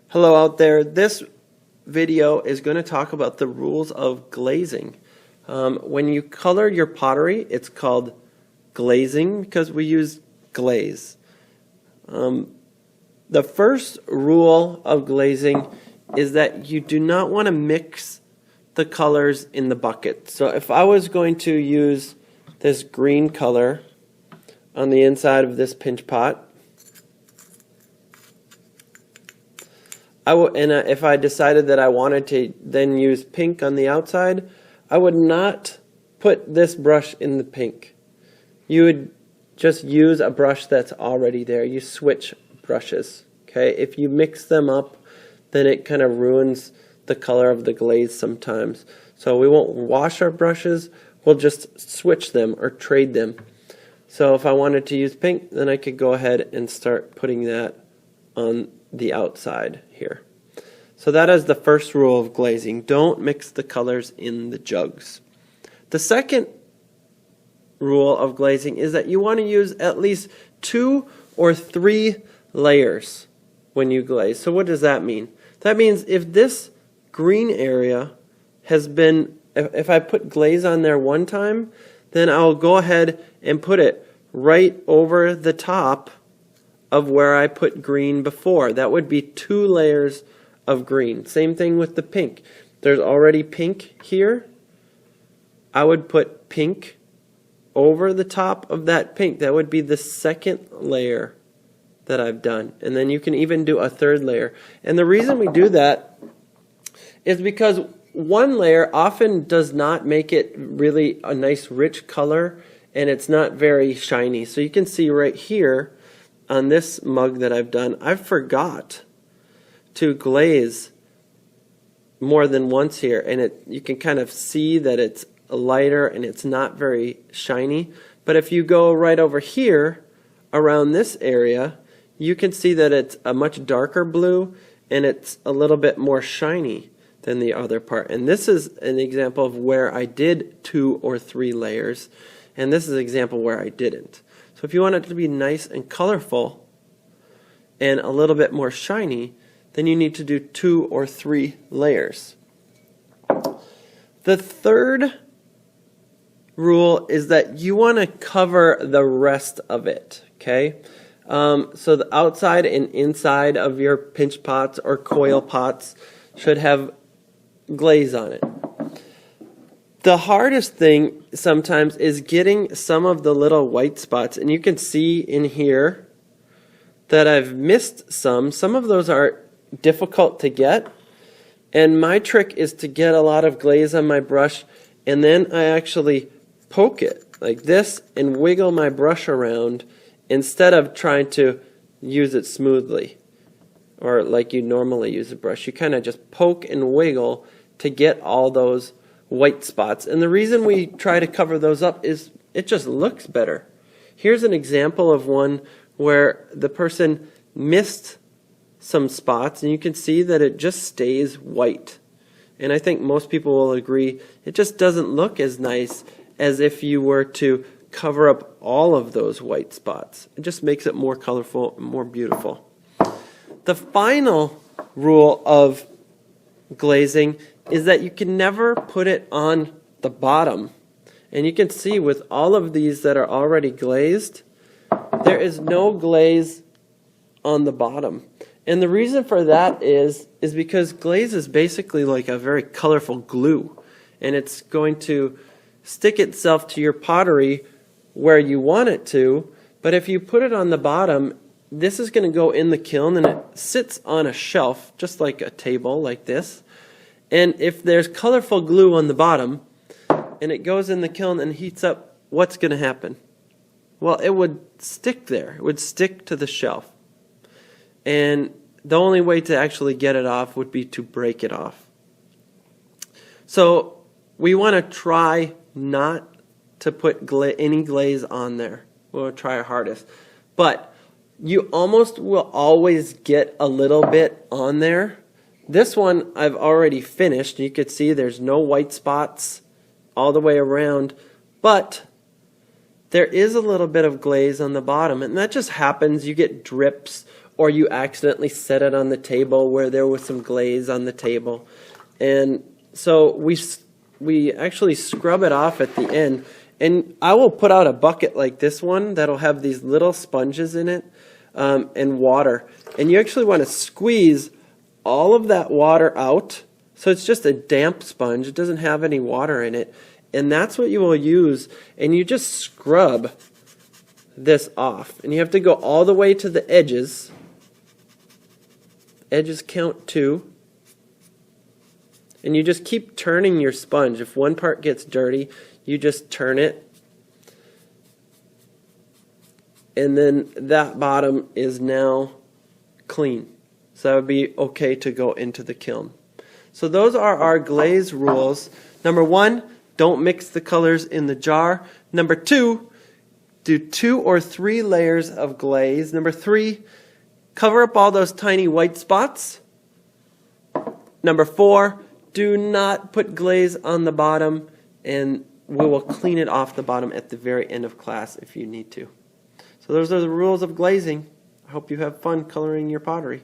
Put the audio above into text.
Hello out there. This video is going to talk about the rules of glazing. When you color your pottery, it's called glazing because we use glaze. The first rule of glazing is that you do not want to mix the colors in the bucket. So if I was going to use this green color on the inside of this pinch pot, if I decided that I wanted to then use pink on the outside, I would not put this brush in the pink. You would just use a brush that's already there. You switch brushes. Okay? If you mix them up, then it kind of ruins the color of the glaze sometimes. So we won't wash our brushes, we'll just switch them or trade them. So if I wanted to use pink, then I could go ahead and start putting that on the outside here. So that is the first rule of glazing. Don't mix the colors in the jugs. The second rule of glazing is that you want to use at least 2 or 3 layers when you glaze. So what does that mean? That means if this green area has been, if I put glaze on there one time, then I'll go ahead and put it right over the top of where I put green before. That would be 2 layers of green. Same thing with the pink. There's already pink here. I would put pink over the top of that pink. That would be the second layer that I've done. And then you can even do a third layer. And the reason we do that is because one layer often does not make it really a nice rich color, and it's not very shiny. So you can see right here on this mug that I've done, I forgot to glaze more than once here, and you can kind of see that it's lighter and it's not very shiny. But if you go right over here around this area, you can see that it's a much darker blue and it's a little bit more shiny than the other part. And this is an example of where I did 2 or 3 layers, and this is an example where I didn't. So if you want it to be nice and colorful and a little bit more shiny, then you need to do 2 or 3 layers. The third rule is that you want to cover the rest of it. Okay? So the outside and inside of your pinch pots or coil pots should have glaze on it. The hardest thing sometimes is getting some of the little white spots, and you can see in here that I've missed some. Some of those are difficult to get, and my trick is to get a lot of glaze on my brush, and then I actually poke it like this and wiggle my brush around instead of trying to use it smoothly or like you normally use a brush. You kind of just poke and wiggle to get all those white spots. And the reason we try to cover those up is it just looks better. Here's an example of one where the person missed some spots, and you can see that it just stays white. And I think most people will agree it just doesn't look as nice as if you were to cover up all of those white spots. It just makes it more colorful and more beautiful. The final rule of glazing is that you can never put it on the bottom. And you can see with all of these that are already glazed, there is no glaze on the bottom. And the reason for that is because glaze is basically like a very colorful glue. And it's going to stick itself to your pottery where you want it to. But if you put it on the bottom, this is going to go in the kiln, and it sits on a shelf just like a table like this. And if there's colorful glue on the bottom and it goes in the kiln and heats up, what's going to happen? Well, it would stick there. It would stick to the shelf. And the only way to actually get it off would be to break it off. So we want to try not to put any glaze on there. We'll try our hardest. But you almost will always get a little bit on there. This one I've already finished. You can see there's no white spots all the way around, but there is a little bit of glaze on the bottom, and that just happens. You get drips or you accidentally set it on the table where there was some glaze on the table. And so we actually scrub it off at the end. And I will put out a bucket like this one that'll have these little sponges in it and water. And you actually want to squeeze all of that water out. So it's just a damp sponge. It doesn't have any water in it. And that's what you will use. And you just scrub this off. And you have to go all the way to the edges. Edges count 2. And you just keep turning your sponge. If one part gets dirty, you just turn it. And then that bottom is now clean. So that would be okay to go into the kiln. So those are our glaze rules. Number 1, don't mix the colors in the jar. Number 2, do 2 or 3 layers of glaze. Number 3, cover up all those tiny white spots. Number 4, do not put glaze on the bottom, and we will clean it off the bottom at the very end of class if you need to. So those are the rules of glazing. I hope you have fun coloring your pottery.